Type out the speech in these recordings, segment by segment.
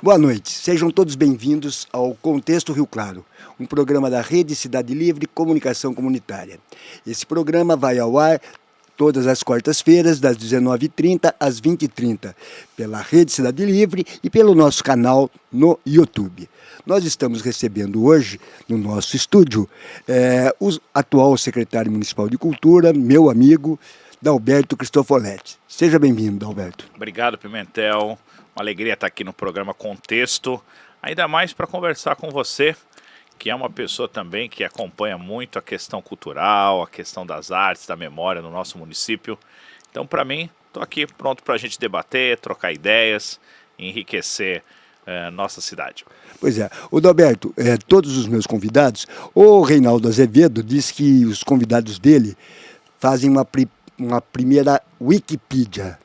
Boa noite, sejam todos bem-vindos ao Contexto Rio Claro, um programa da Rede Cidade Livre Comunicação Comunitária. Esse programa vai ao ar todas as quartas-feiras, das 19h30 às 20h30, pela Rede Cidade Livre e pelo nosso canal no YouTube. Nós estamos recebendo hoje, no nosso estúdio, o atual secretário municipal de Cultura, meu amigo, Dalberto Cristofoletti. Seja bem-vindo, Dalberto. Obrigado, Pimentel. Uma alegria estar aqui no programa Contexto, ainda mais para conversar com você, que é uma pessoa também que acompanha muito a questão cultural, a questão das artes, da memória no nosso município. Então, para mim, estou aqui pronto para a gente debater, trocar ideias, enriquecer nossa cidade. Pois é. Ô Dalberto, todos os meus convidados, o Reinaldo Azevedo diz que os convidados dele fazem uma primeira Wikipedia.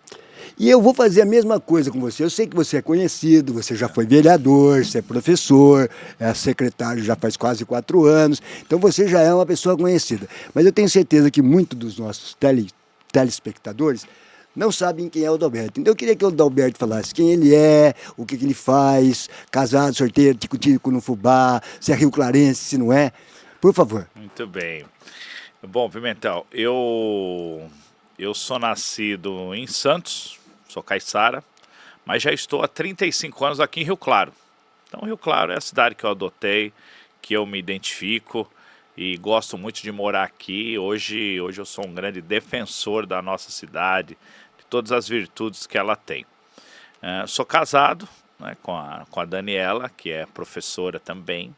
E eu vou fazer a mesma coisa com você. Eu sei que você é conhecido, você já foi vereador, você é professor, é secretário já faz quase 4 anos, então você já é uma pessoa conhecida. Mas eu tenho certeza que muitos dos nossos telespectadores não sabem quem é o Dalberto. Então eu queria que o Dalberto falasse quem ele é, o que ele faz, casado, sorteiro, tico-tico no fubá, se é rio-clarense, se não é. Por favor. Muito bem. Bom, Pimentel, eu sou nascido em Santos, sou caiçara, mas já estou há 35 anos aqui em Rio Claro. Então Rio Claro é a cidade que eu adotei, que eu me identifico e gosto muito de morar aqui. Hoje eu sou um grande defensor da nossa cidade, de todas as virtudes que ela tem. Sou casado, né, com a Daniela, que é professora também,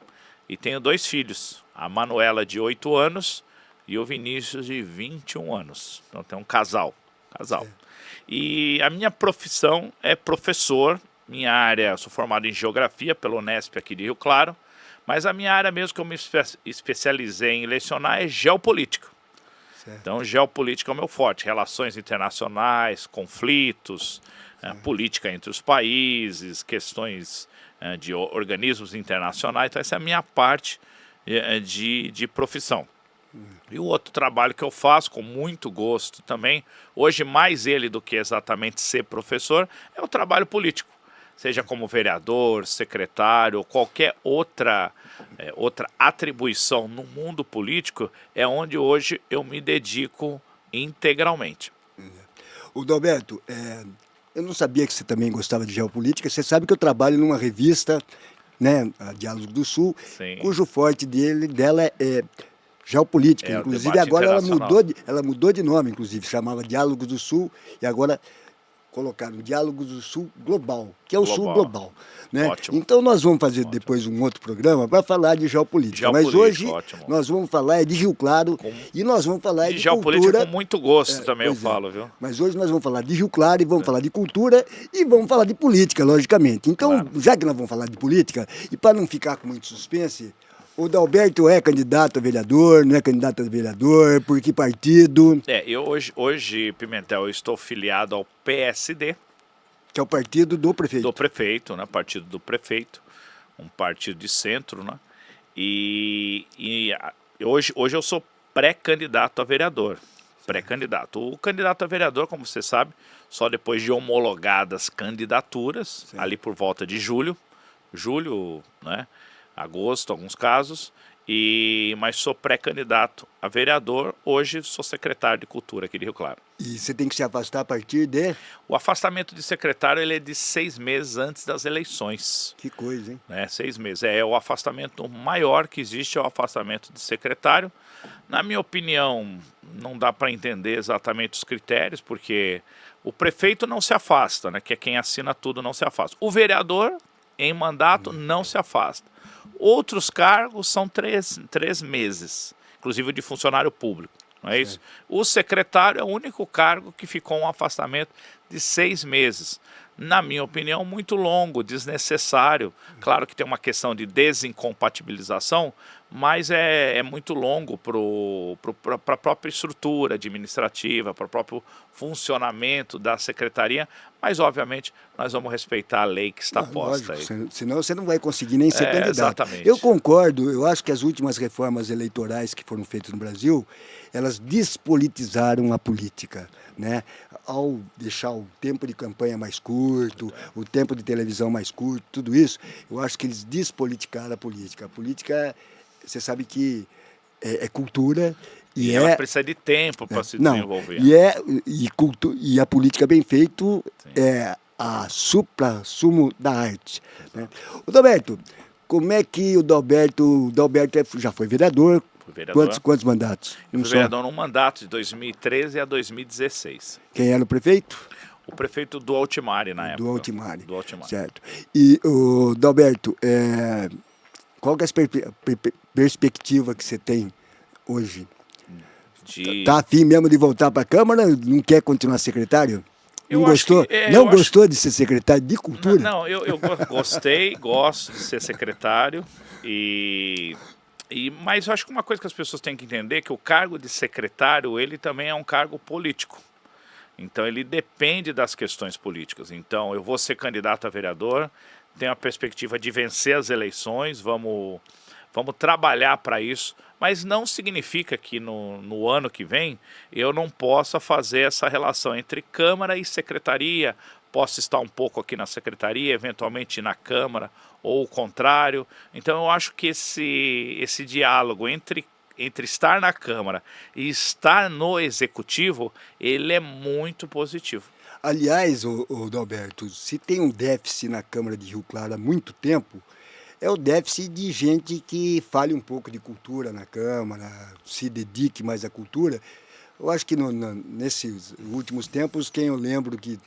e tenho 2 filhos, a Manuela de 8 anos e o Vinícius de 21 anos. Então tem um casal. E a minha profissão é professor. Minha área, sou formado em Geografia pelo Unesp aqui de Rio Claro, mas a minha área mesmo que eu me especializei em lecionar é Geopolítica. Certo. Então Geopolítica é o meu forte, relações internacionais, conflitos, política entre os países, questões de organismos internacionais. Então essa é a minha parte de profissão. E o outro trabalho que eu faço com muito gosto também, hoje mais ele do que exatamente ser professor, é o trabalho político. Seja como vereador, secretário, ou qualquer outra atribuição no mundo político, é onde hoje eu me dedico integralmente. O Dalberto, eu não sabia que você também gostava de geopolítica. Você sabe que eu trabalho numa revista, né, a Diálogos do Sul, Sim. cujo forte dela é geopolítica. Inclusive agora ela mudou de nome, inclusive, chamava Diálogos do Sul e agora colocaram Diálogos do Sul Global, que é o Sul Global. Né? Ótimo. Então nós vamos fazer depois um outro programa para falar de geopolítica. Mas hoje nós vamos falar de Rio Claro e nós vamos falar de geopolítica cultura. Com muito gosto também eu falo, viu? Mas hoje nós vamos falar de Rio Claro e vamos falar de cultura e vamos falar de política, logicamente. Então, já que nós vamos falar de política, e para não ficar com muito suspense, o Dalberto é candidato a vereador, não é candidato a vereador, por que partido? Eu hoje, Pimentel, eu estou filiado ao PSD. Que é o partido do prefeito. Do prefeito, né? Partido do prefeito, um partido de centro, né? E hoje eu sou pré-candidato a vereador. Pré-candidato. O candidato a vereador, como você sabe, só depois de homologadas candidaturas, ali por volta de julho, né? Agosto, alguns casos, mas sou pré-candidato a vereador. Hoje sou secretário de Cultura aqui de Rio Claro. E você tem que se afastar a partir de? O afastamento de secretário ele é de 6 meses antes das eleições. Que coisa, hein? 6 meses. É o afastamento maior que existe, é o afastamento de secretário. Na minha opinião, não dá para entender exatamente os critérios, porque o prefeito não se afasta, né? Que é quem assina tudo, não se afasta. O vereador, em mandato, não se afasta. Outros cargos são 3 meses, inclusive o de funcionário público, não é isso? O secretário é o único cargo que ficou um afastamento de 6 meses. Na minha opinião, muito longo, desnecessário. Claro que tem uma questão de desincompatibilização, mas é muito longo para a própria estrutura administrativa, para o próprio funcionamento da secretaria, mas obviamente nós vamos respeitar a lei que está posta Lógico, aí. senão você não vai conseguir nem ser candidato. Exatamente. Eu concordo, eu acho que as últimas reformas eleitorais que foram feitas no Brasil, elas despolitizaram a política, né? Ao deixar o tempo de campanha mais curto, o tempo de televisão mais curto, tudo isso, eu acho que eles despoliticaram a política. A política, você sabe que é cultura e ela precisa de tempo para se desenvolver. E a política bem feito Sim. é a supra-sumo da arte. Né? O Dalberto, como é que o Dalberto já foi vereador? Quantos mandatos? Eu fui vereador num mandato de 2013 a 2016. Quem era o prefeito? O prefeito do Altimare, na época. Do Altimare. Do Altimare. Certo. E, o Dalberto, qual que é a perspectiva que você tem hoje? Tá afim mesmo de voltar para a Câmara? Não quer continuar secretário? Não gostou? Não gostou de ser secretário de Cultura? Não, eu gostei, gosto de ser secretário, mas eu acho que uma coisa que as pessoas têm que entender é que o cargo de secretário, ele também é um cargo político. Então ele depende das questões políticas. Então eu vou ser candidato a vereador, tenho a perspectiva de vencer as eleições, vamos trabalhar para isso, mas não significa que no ano que vem eu não possa fazer essa relação entre Câmara e Secretaria, posso estar um pouco aqui na Secretaria, eventualmente na Câmara, ou o contrário. Então eu acho que esse diálogo entre estar na Câmara e estar no Executivo, ele é muito positivo. Aliás, o Dalberto, se tem um déficit na Câmara de Rio Claro há muito tempo, é o déficit de gente que fale um pouco de cultura na Câmara, se dedique mais à cultura. Eu acho que nesses últimos tempos, quem eu lembro que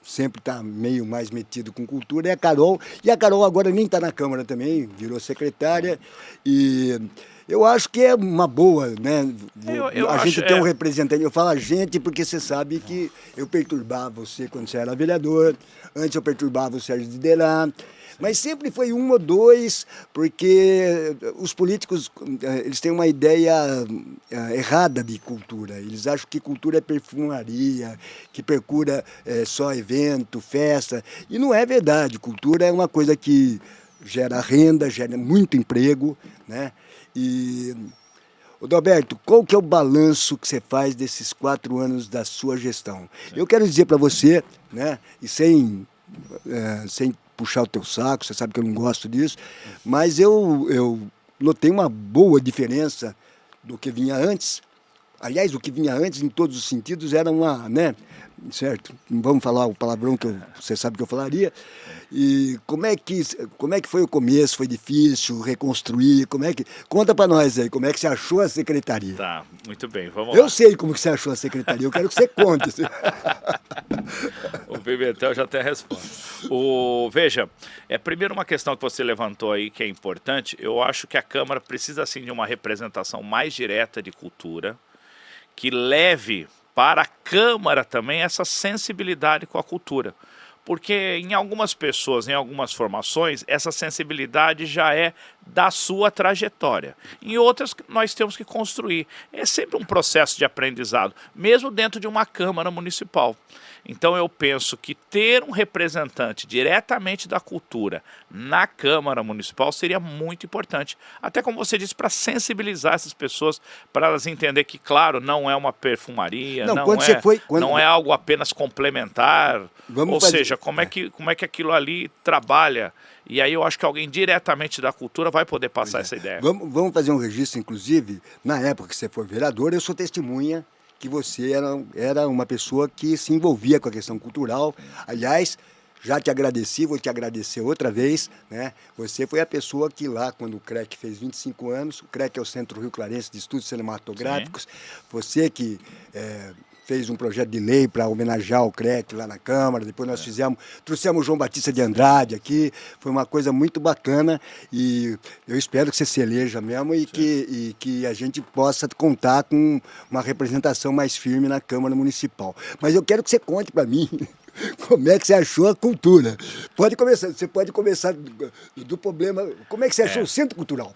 sempre está meio mais metido com cultura é a Carol. E a Carol agora nem está na Câmara também, virou secretária. E eu acho que é uma boa, né? A gente tem um representante. Eu falo a gente porque você sabe que eu perturbava você quando você era vereador. Antes eu perturbava o Sérgio Diderá. Mas sempre foi um ou dois, porque os políticos eles têm uma ideia errada de cultura. Eles acham que cultura é perfumaria, que procura só evento, festa. E não é verdade. Cultura é uma coisa que gera renda, gera muito emprego, né? E, Dalberto, qual que é o balanço que você faz desses 4 anos da sua gestão? Eu quero dizer para você, né, e sem puxar o teu saco, você sabe que eu não gosto disso, mas eu notei uma boa diferença do que vinha antes. Aliás, o que vinha antes, em todos os sentidos, era uma, certo? Não vamos falar o palavrão que você sabe que eu falaria. E como é que foi o começo? Foi difícil reconstruir? Conta para nós aí, como é que você achou a secretaria? Tá, muito bem, vamos lá. Eu sei como que você achou a secretaria, eu quero que você conte. O Pimentel já tem a resposta. Veja, primeiro uma questão que você levantou aí que é importante. Eu acho que a Câmara precisa sim de uma representação mais direta de cultura, que leve para a Câmara também essa sensibilidade com a cultura. Porque em algumas pessoas, em algumas formações, essa sensibilidade já é da sua trajetória. Em outras, nós temos que construir. É sempre um processo de aprendizado, mesmo dentro de uma Câmara Municipal. Então eu penso que ter um representante diretamente da cultura na Câmara Municipal seria muito importante. Até como você disse, para sensibilizar essas pessoas, para elas entenderem que, claro, não é uma perfumaria, não é algo apenas complementar. Ou seja, como é que aquilo ali trabalha. E aí eu acho que alguém diretamente da cultura vai poder passar essa ideia. Vamos fazer um registro, inclusive, na época que você for vereador, eu sou testemunha que você era uma pessoa que se envolvia com a questão cultural. Aliás, já te agradeci, vou te agradecer outra vez, né? Você foi a pessoa que lá, quando o CREC fez 25 anos, o CREC é o Centro Rio Clarense de Estudos Cinematográficos, sim, você que fez um projeto de lei para homenagear o CREC lá na Câmara, depois nós trouxemos o João Batista de Andrade aqui, foi uma coisa muito bacana e eu espero que você se eleja mesmo e que a gente possa contar com uma representação mais firme na Câmara Municipal. Mas eu quero que você conte para mim como é que você achou a cultura? Você pode começar do problema. Como é que você achou o centro cultural?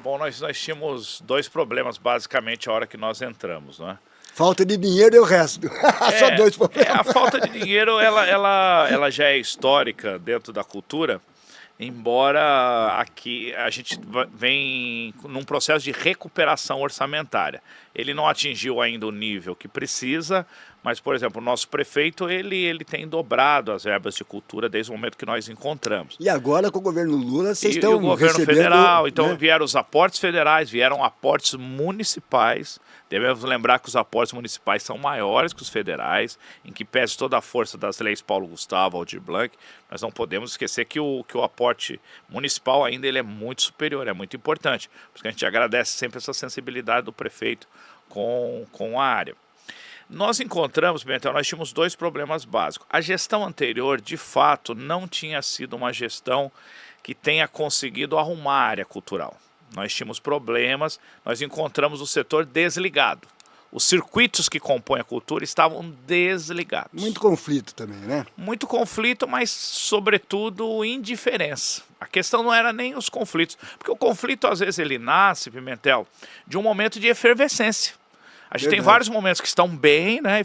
Bom, nós tínhamos dois problemas basicamente a hora que nós entramos, né? Falta de dinheiro e o resto. Só dois problemas. A falta de dinheiro, ela já é histórica dentro da cultura, embora aqui a gente vem num processo de recuperação orçamentária. Ele não atingiu ainda o nível que precisa, mas, por exemplo, o nosso prefeito, ele tem dobrado as verbas de cultura desde o momento que nós encontramos. E agora, com o governo Lula, vocês estão recebendo... E o governo federal, então, né? Vieram os aportes federais, vieram aportes municipais. Devemos lembrar que os aportes municipais são maiores que os federais, em que pese toda a força das leis Paulo Gustavo, Aldir Blanc. Nós não podemos esquecer que o aporte municipal ainda ele é muito superior, é muito importante. Por isso que a gente agradece sempre essa sensibilidade do prefeito com a área. Nós encontramos, Pimentel, nós tínhamos dois problemas básicos. A gestão anterior, de fato, não tinha sido uma gestão que tenha conseguido arrumar a área cultural. Nós tínhamos problemas, nós encontramos o setor desligado. Os circuitos que compõem a cultura estavam desligados. Muito conflito também, né? Muito conflito, mas, sobretudo, indiferença. A questão não era nem os conflitos, porque o conflito, às vezes, ele nasce, Pimentel, de um momento de efervescência. A gente tem vários momentos que estão bem, né?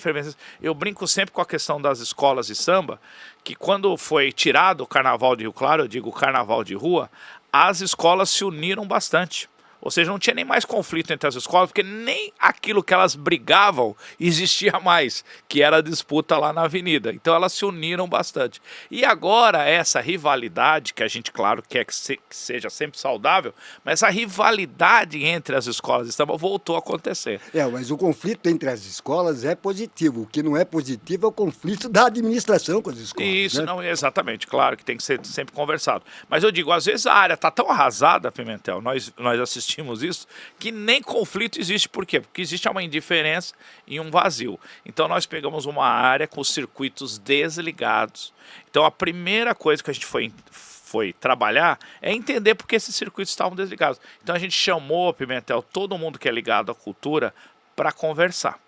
Eu brinco sempre com a questão das escolas de samba, que quando foi tirado o Carnaval de Rio Claro, eu digo o Carnaval de Rua, as escolas se uniram bastante. Ou seja, não tinha nem mais conflito entre as escolas, porque nem aquilo que elas brigavam existia mais, que era a disputa lá na avenida. Então elas se uniram bastante. E agora essa rivalidade, que a gente, claro, quer que seja sempre saudável, mas a rivalidade entre as escolas de samba voltou a acontecer. Mas o conflito entre as escolas é positivo. O que não é positivo é o conflito da administração com as escolas. Isso, né? não, exatamente, claro que tem que ser sempre conversado. Mas eu digo, às vezes a área está tão arrasada, Pimentel, nós assistimos isso, que nem conflito existe. Por quê? Porque existe uma indiferença e um vazio. Então nós pegamos uma área com os circuitos desligados. Então a primeira coisa que a gente foi trabalhar é entender por que esses circuitos estavam desligados. Então a gente chamou, Pimentel, todo mundo que é ligado à cultura para conversar.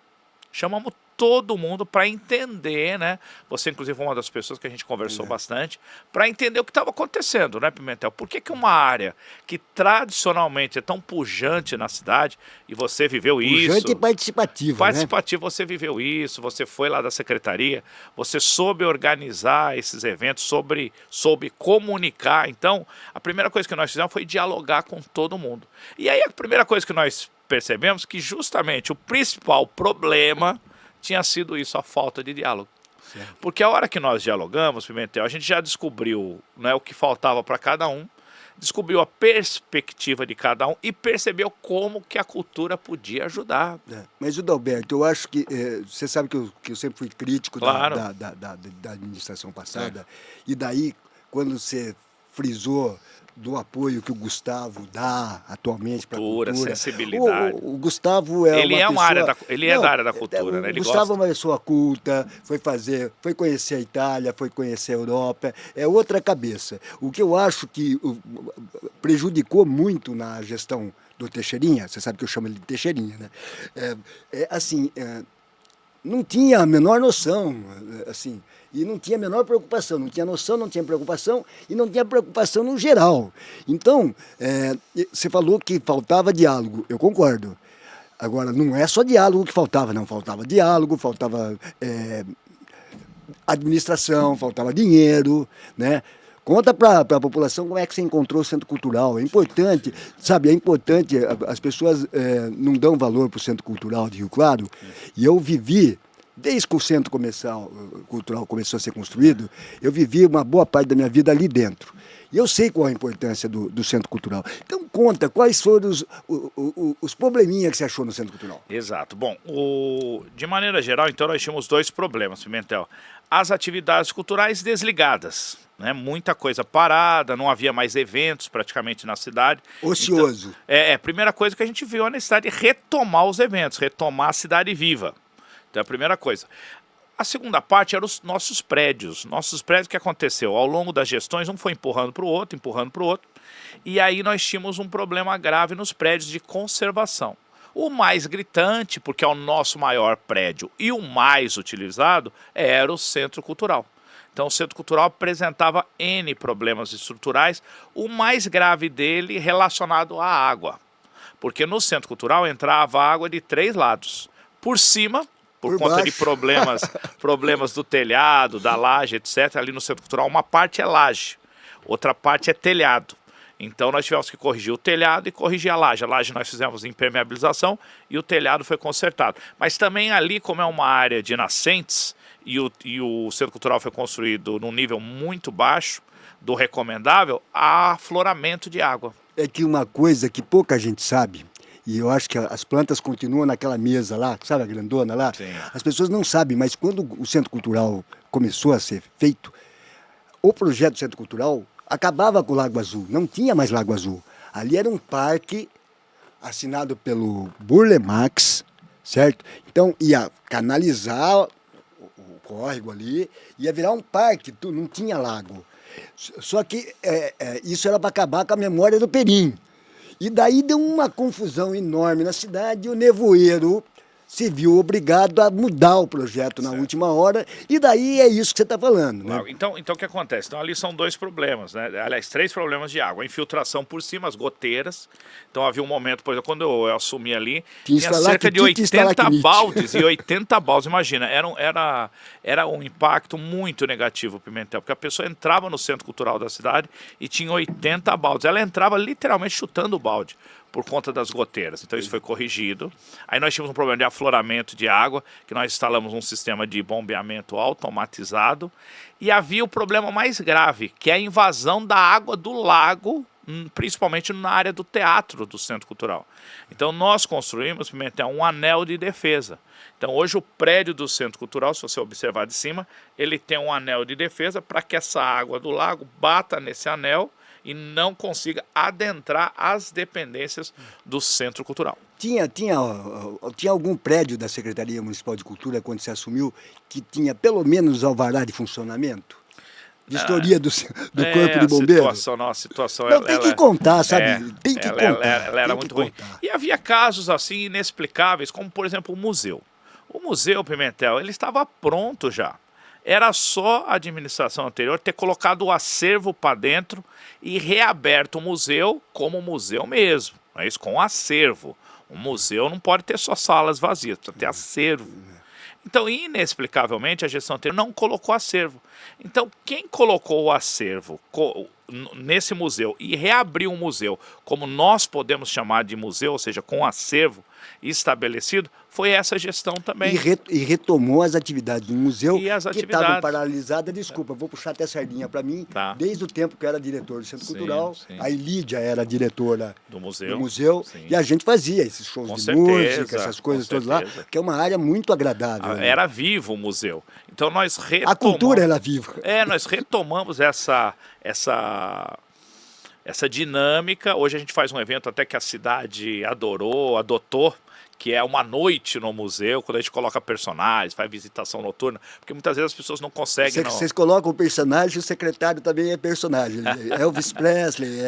Chamamos todo mundo para entender, né? Você, inclusive, foi uma das pessoas que a gente conversou bastante, para entender o que estava acontecendo, né, Pimentel? Por que uma área que tradicionalmente é tão pujante na cidade, e você viveu isso... Pujante e participativo, Participativo, né? Você viveu isso, você foi lá da secretaria, você soube organizar esses eventos, soube comunicar. Então, a primeira coisa que nós fizemos foi dialogar com todo mundo. E aí, a primeira coisa que nós percebemos que justamente o principal problema tinha sido isso, a falta de diálogo. Certo. Porque a hora que nós dialogamos, Pimentel, a gente já descobriu, né, o que faltava para cada um, descobriu a perspectiva de cada um e percebeu como que a cultura podia ajudar. Mas, o Dalberto, eu acho que... você sabe que eu sempre fui crítico claro. da administração passada, e daí, quando você frisou do apoio que o Gustavo dá atualmente para a cultura. Sensibilidade. O Gustavo é ele uma pessoa... é da área da cultura, né? O Gustavo é uma pessoa culta, foi conhecer a Itália, foi conhecer a Europa, é outra cabeça. O que eu acho que prejudicou muito na gestão do Teixeirinha, você sabe que eu chamo ele de Teixeirinha, né? Não tinha a menor noção, assim... E não tinha a menor preocupação, não tinha noção, não tinha preocupação e não tinha preocupação no geral. Então, você falou que faltava diálogo, eu concordo. Agora, não é só diálogo que faltava, não. Faltava diálogo, faltava administração, faltava dinheiro, né? Conta para a população como é que você encontrou o Centro Cultural. É importante, sabe, as pessoas não dão valor para o Centro Cultural de Rio Claro. E eu vivi... Desde que o Centro Cultural começou a ser construído, eu vivi uma boa parte da minha vida ali dentro. E eu sei qual a importância do Centro Cultural. Então, conta, quais foram os probleminhas que você achou no Centro Cultural? Exato. Bom, de maneira geral, então, nós tínhamos dois problemas, Pimentel. As atividades culturais desligadas, né? Muita coisa parada, não havia mais eventos praticamente na cidade. Ocioso. Então, a primeira coisa que a gente viu a necessidade de retomar os eventos, retomar a cidade viva. Então, a primeira coisa. A segunda parte eram os nossos prédios. Nossos prédios, o que aconteceu? Ao longo das gestões, um foi empurrando para o outro, e aí nós tínhamos um problema grave nos prédios de conservação. O mais gritante, porque é o nosso maior prédio e o mais utilizado, era o Centro Cultural. Então o Centro Cultural apresentava N problemas estruturais, o mais grave dele relacionado à água. Porque no Centro Cultural entrava água de 3 lados. Por cima, por conta de problemas do telhado, da laje, etc. Ali no Centro Cultural, uma parte é laje, outra parte é telhado. Então nós tivemos que corrigir o telhado e corrigir a laje. A laje nós fizemos impermeabilização e o telhado foi consertado. Mas também ali, como é uma área de nascentes, e o Centro Cultural foi construído num nível muito baixo do recomendável, há afloramento de água. É que uma coisa que pouca gente sabe, e eu acho que as plantas continuam naquela mesa lá, sabe a grandona lá? Sim. As pessoas não sabem, mas quando o Centro Cultural começou a ser feito, o projeto do Centro Cultural acabava com o Lago Azul, não tinha mais Lago Azul. Ali era um parque assinado pelo Burle Marx, certo? Então ia canalizar o córrego ali, ia virar um parque, não tinha lago. Só que isso era para acabar com a memória do Perim. E daí deu uma confusão enorme na cidade e o nevoeiro se viu obrigado a mudar o projeto na última hora, e daí é isso que você está falando, né? Então o que acontece? Então ali são 2 problemas, né? Aliás, 3 problemas de água. A infiltração por cima, as goteiras. Então havia um momento, por exemplo, quando eu assumi ali, tinha cerca de 80 baldes, e 80 baldes, imagina, era um impacto muito negativo o Pimentel, porque a pessoa entrava no Centro Cultural da cidade e tinha 80 baldes. Ela entrava literalmente chutando o balde, por conta das goteiras. Então isso foi corrigido. Aí nós tivemos um problema de afloramento de água, que nós instalamos um sistema de bombeamento automatizado. E havia o problema mais grave, que é a invasão da água do lago, principalmente na área do teatro do Centro Cultural. Então nós construímos, Pimentel, um anel de defesa. Então hoje o prédio do Centro Cultural, se você observar de cima, ele tem um anel de defesa para que essa água do lago bata nesse anel e não consiga adentrar as dependências do Centro Cultural. Tinha algum prédio da Secretaria Municipal de Cultura, quando você assumiu, que tinha pelo menos alvará de funcionamento? Vistoria do Corpo de Bombeiros? A situação não, tem que contar, sabe? Tem que contar. Ela era muito ruim. E havia casos assim inexplicáveis, como por exemplo o museu. O museu Pimentel, ele estava pronto já. Era só a administração anterior ter colocado o acervo para dentro e reaberto o museu como museu mesmo, não é isso? Com acervo. Um museu não pode ter só salas vazias, precisa ter acervo. Então, inexplicavelmente, a gestão anterior não colocou acervo. Então, quem colocou o acervo nesse museu e reabriu um museu, como nós podemos chamar de museu, ou seja, com acervo estabelecido, foi essa gestão também. E retomou as atividades do museu que estavam paralisadas. Desculpa, vou puxar até a sardinha para mim. Tá. Desde o tempo que eu era diretor do Centro Cultural, a Lídia era diretora do museu e a gente fazia esses shows de música, essas coisas todas lá, que é uma área muito agradável. Era vivo o museu. Então nós retomamos... A cultura era viva. Nós retomamos essa dinâmica. Hoje a gente faz um evento até que a cidade adotou, que é uma noite no museu, quando a gente coloca personagens, faz visitação noturna, porque muitas vezes as pessoas não conseguem... Vocês colocam o personagem, o secretário também é personagem. Elvis Presley,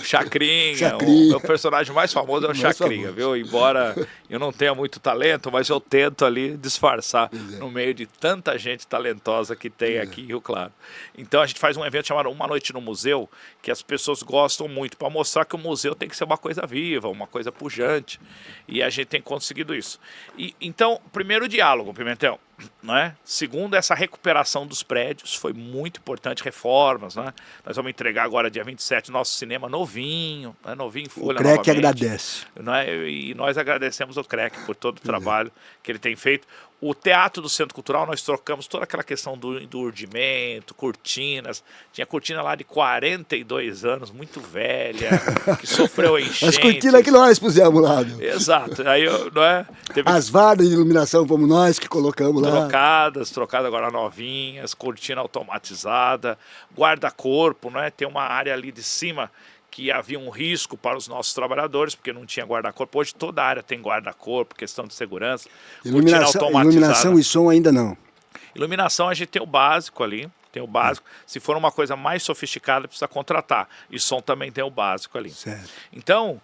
Chacrinha. O personagem mais famoso é o Chacrinha, viu? Embora eu não tenha muito talento, mas eu tento ali disfarçar no meio de tanta gente talentosa que tem aqui em Rio Claro. Então a gente faz um evento chamado Uma Noite no Museu, que as pessoas gostam muito, para mostrar que o museu tem que ser uma coisa viva, uma coisa pujante. E a gente tem conseguido isso. Então, primeiro diálogo, Pimentel, né? Segundo, essa recuperação dos prédios, foi muito importante, reformas, né? Nós vamos entregar agora, dia 27, nosso cinema novinho, né? Novinho em folha novamente. O CREC agradece. Né? E nós agradecemos ao CREC por todo o trabalho que ele tem feito. O Teatro do Centro Cultural, nós trocamos toda aquela questão do urdimento, cortinas. Tinha cortina lá de 42 anos, muito velha, que sofreu enchentes. As cortinas que nós pusemos lá. Exato. Aí, não é? As varas de iluminação fomos nós que colocamos lá. Trocadas agora novinhas, cortina automatizada, guarda-corpo, não é? Tem uma área ali de cima que havia um risco para os nossos trabalhadores, porque não tinha guarda-corpo. Hoje toda a área tem guarda-corpo, questão de segurança. Iluminação e som ainda não. Iluminação a gente tem o básico ali, tem o básico. Se for uma coisa mais sofisticada, precisa contratar. E som também tem o básico ali. Certo. Então,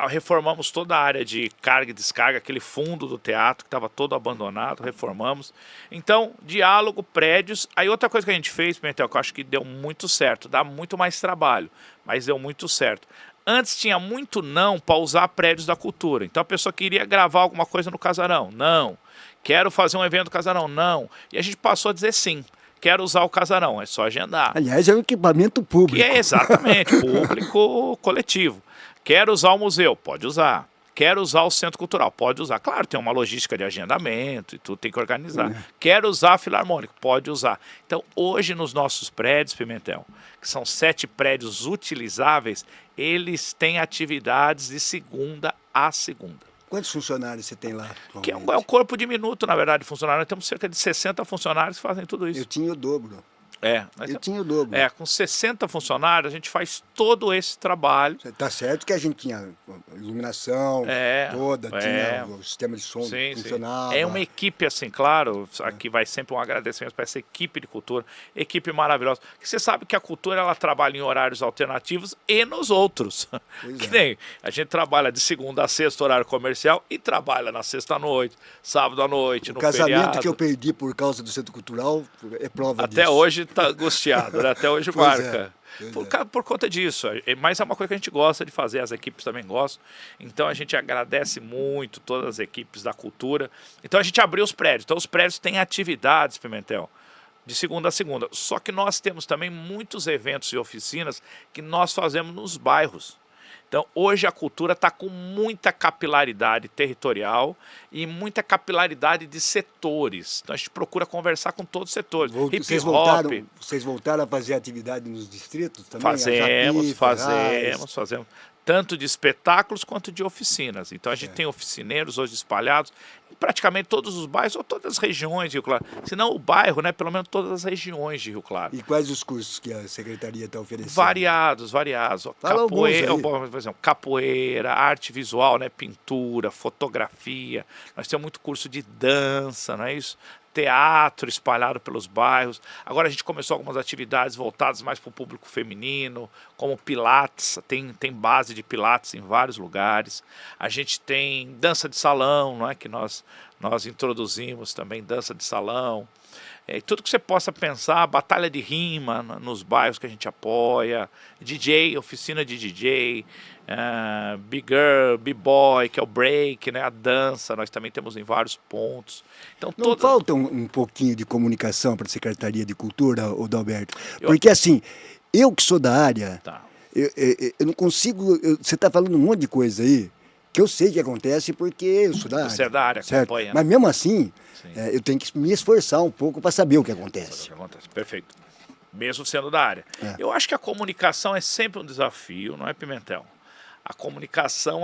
reformamos toda a área de carga e descarga, aquele fundo do teatro que estava todo abandonado, reformamos. Então, diálogo, prédios. Aí outra coisa que a gente fez, Pimentel, que eu acho que deu muito certo, dá muito mais trabalho, mas deu muito certo. Antes tinha muito não para usar prédios da cultura. Então a pessoa queria gravar alguma coisa no casarão. Não. Quero fazer um evento no casarão. Não. E a gente passou a dizer sim. Quero usar o casarão. É só agendar. Aliás, é um equipamento público. Que é exatamente, público coletivo. Quero usar o museu. Pode usar. Quero usar o centro cultural. Pode usar. Claro, tem uma logística de agendamento e tudo, tem que organizar. Quero usar a filarmônica. Pode usar. Então, hoje nos nossos prédios, Pimentel, que são 7 prédios utilizáveis, eles têm atividades de segunda a segunda. Quantos funcionários você tem lá? Que é um corpo diminuto, na verdade, de funcionários. Nós temos cerca de 60 funcionários que fazem tudo isso. Eu tinha o dobro. Eu tinha o dobro. Com 60 funcionários, a gente faz todo esse trabalho. Tá certo que a gente tinha iluminação toda, tinha o sistema de som funcionava. É uma equipe assim, claro, aqui vai sempre um agradecimento para essa equipe de cultura, equipe maravilhosa. Porque você sabe que a cultura, ela trabalha em horários alternativos e nos outros. Que nem a gente trabalha de segunda a sexta, horário comercial, e trabalha na sexta-noite, sábado à noite, no feriado. O casamento que eu perdi por causa do centro cultural é prova disso. Até hoje tá angustiado, né? Até hoje marca. Por conta disso. Mas é uma coisa que a gente gosta de fazer, as equipes também gostam. Então a gente agradece muito todas as equipes da cultura. Então a gente abriu os prédios. Então os prédios têm atividades, Pimentel, de segunda a segunda. Só que nós temos também muitos eventos e oficinas que nós fazemos nos bairros. Então, hoje a cultura está com muita capilaridade territorial e muita capilaridade de setores. Então, a gente procura conversar com todos os setores. Vocês voltaram a fazer atividade nos distritos também? Fazemos. Tanto de espetáculos quanto de oficinas. Então, a gente tem oficineiros hoje espalhados em praticamente todos os bairros ou todas as regiões de Rio Claro. Se não o bairro, né, pelo menos todas as regiões de Rio Claro. E quais os cursos que a Secretaria está oferecendo? Variados. Capoeira, por exemplo, capoeira, arte visual, né, pintura, fotografia. Nós temos muito curso de dança, não é isso? Teatro espalhado pelos bairros. Agora a gente começou algumas atividades voltadas mais para o público feminino, como pilates, tem base de pilates em vários lugares. A gente tem dança de salão, não é? Que nós introduzimos também dança de salão. Tudo que você possa pensar, batalha de rima nos bairros que a gente apoia, DJ, oficina de DJ, Big Girl, B-Boy, que é o break, né, a dança, nós também temos em vários pontos. Então, não falta um pouquinho de comunicação para a Secretaria de Cultura, Adalberto? Porque assim, eu que sou da área, eu não consigo, você está falando um monte de coisa aí, que eu sei que acontece porque eu sou da área. Você é da área, certo? Acompanha. Mas mesmo assim, eu tenho que me esforçar um pouco para saber o que acontece. Perfeito. Mesmo sendo da área. Eu acho que a comunicação é sempre um desafio, não é, Pimentel? A comunicação,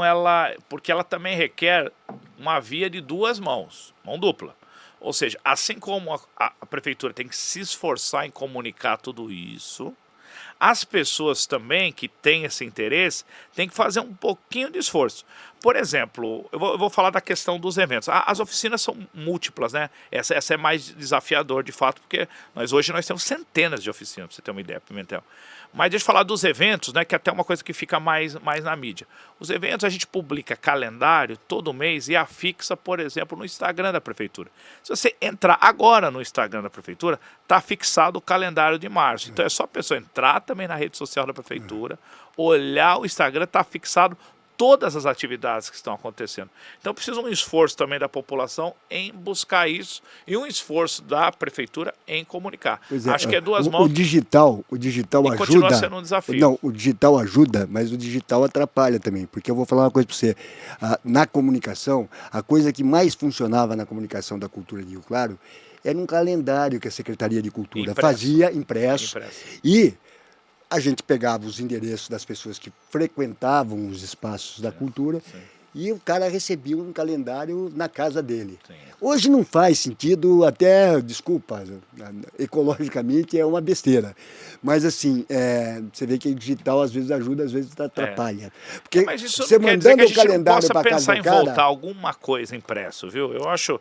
porque ela também requer uma via de duas mãos, mão dupla. Ou seja, assim como a prefeitura tem que se esforçar em comunicar tudo isso, as pessoas também que têm esse interesse têm que fazer um pouquinho de esforço. Por exemplo, eu vou falar da questão dos eventos. As oficinas são múltiplas, né? Essa é mais desafiador, de fato, porque hoje nós temos centenas de oficinas, para você ter uma ideia, Pimentel. Mas deixa eu falar dos eventos, né, que é até uma coisa que fica mais na mídia. Os eventos a gente publica calendário todo mês e afixa, por exemplo, no Instagram da Prefeitura. Se você entrar agora no Instagram da Prefeitura, está fixado o calendário de março. Então é só a pessoa entrar também na rede social da Prefeitura, olhar o Instagram, está fixado todas as atividades que estão acontecendo. Então precisa um esforço também da população em buscar isso e um esforço da prefeitura em comunicar. Acho que é duas mãos. O digital ajuda. Continua sendo um desafio. Não, o digital ajuda, mas o digital atrapalha também. Porque eu vou falar uma coisa para você. Na comunicação, a coisa que mais funcionava na comunicação da cultura de Rio Claro era um calendário que a Secretaria de Cultura fazia, impresso. E a gente pegava os endereços das pessoas que frequentavam os espaços da cultura e o cara recebia um calendário na casa dele. Sim. Hoje não faz sentido, até, desculpa, ecologicamente é uma besteira. Mas assim, você vê que o digital às vezes ajuda, às vezes atrapalha. Porque Mas isso você não quer dizer que mandando a o gente não calendário possa para casa pensar do em cara... voltar alguma coisa impresso, viu? Eu acho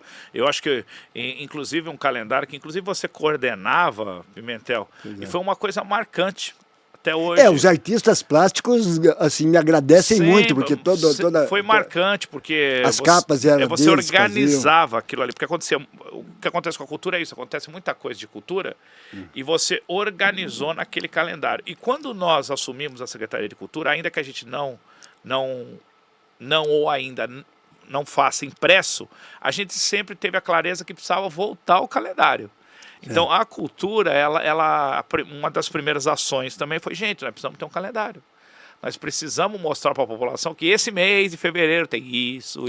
que, inclusive, um calendário que inclusive você coordenava, Pimentel, e foi uma coisa marcante até hoje. Os artistas plásticos, assim, me agradecem muito, porque foi marcante, porque as capas eram você deles, organizava aquilo ali, porque o que acontece com a cultura é isso, acontece muita coisa de cultura, e você organizou naquele calendário. E quando nós assumimos a Secretaria de Cultura, ainda que a gente ou ainda não faça impresso, a gente sempre teve a clareza que precisava voltar ao calendário. Então, a cultura, uma das primeiras ações também foi, gente, nós precisamos ter um calendário. Nós precisamos mostrar para a população que esse mês de fevereiro tem isso.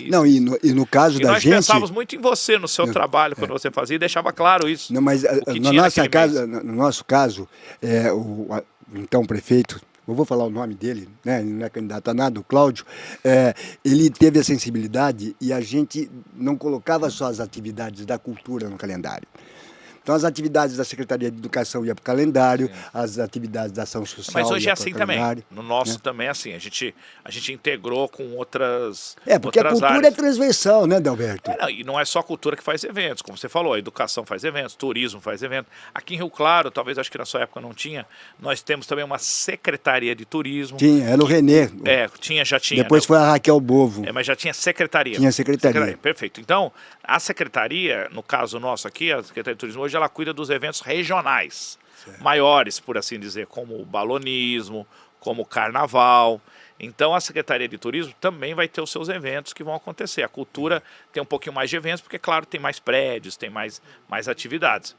Não, e no caso da nós gente... Nós pensávamos muito em você, no seu trabalho, quando você fazia, e deixava claro isso. Não, mas no nosso caso, o então prefeito, eu vou falar o nome dele, né? Ele não é candidato a nada, o Cláudio, ele teve a sensibilidade e a gente não colocava só as atividades da cultura no calendário. Então, as atividades da Secretaria de Educação iam para o calendário, as atividades da ação social. Mas hoje é assim também. No nosso né? também é assim. A gente integrou com outras. Porque a cultura áreas. É transversal, né, Delberto? E não é só a cultura que faz eventos, como você falou, a educação faz eventos, turismo faz eventos. Aqui em Rio Claro, talvez acho que na sua época não tinha, nós temos também uma secretaria de turismo. Tinha, era o Renê. Já tinha. Depois foi a Raquel Bovo. Mas já tinha secretaria. Tinha secretaria. Perfeito. Então, a secretaria, no caso nosso aqui, a Secretaria de Turismo, hoje ela cuida dos eventos regionais, maiores, por assim dizer, como o balonismo, como o carnaval. Então, a Secretaria de Turismo também vai ter os seus eventos que vão acontecer. A cultura tem um pouquinho mais de eventos, porque, claro, tem mais prédios, tem mais atividades.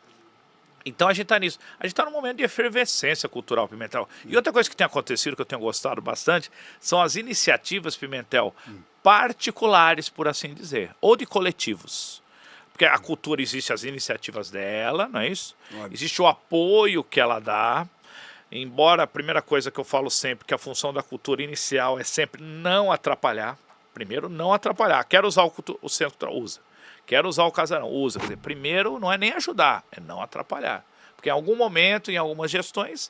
Então, a gente está nisso. A gente está num momento de efervescência cultural, Pimentel. E outra coisa que tem acontecido, que eu tenho gostado bastante, são as iniciativas, Pimentel, particulares, por assim dizer, ou de coletivos. Porque a cultura existe as iniciativas dela, não é isso? Existe o apoio que ela dá. Embora a primeira coisa que eu falo sempre, que a função da cultura inicial é sempre não atrapalhar. Primeiro, não atrapalhar. Quero usar o centro cultural, usa. Quero usar o casarão, usa. Quer dizer, primeiro, não é nem ajudar, é não atrapalhar. Porque em algum momento, em algumas gestões,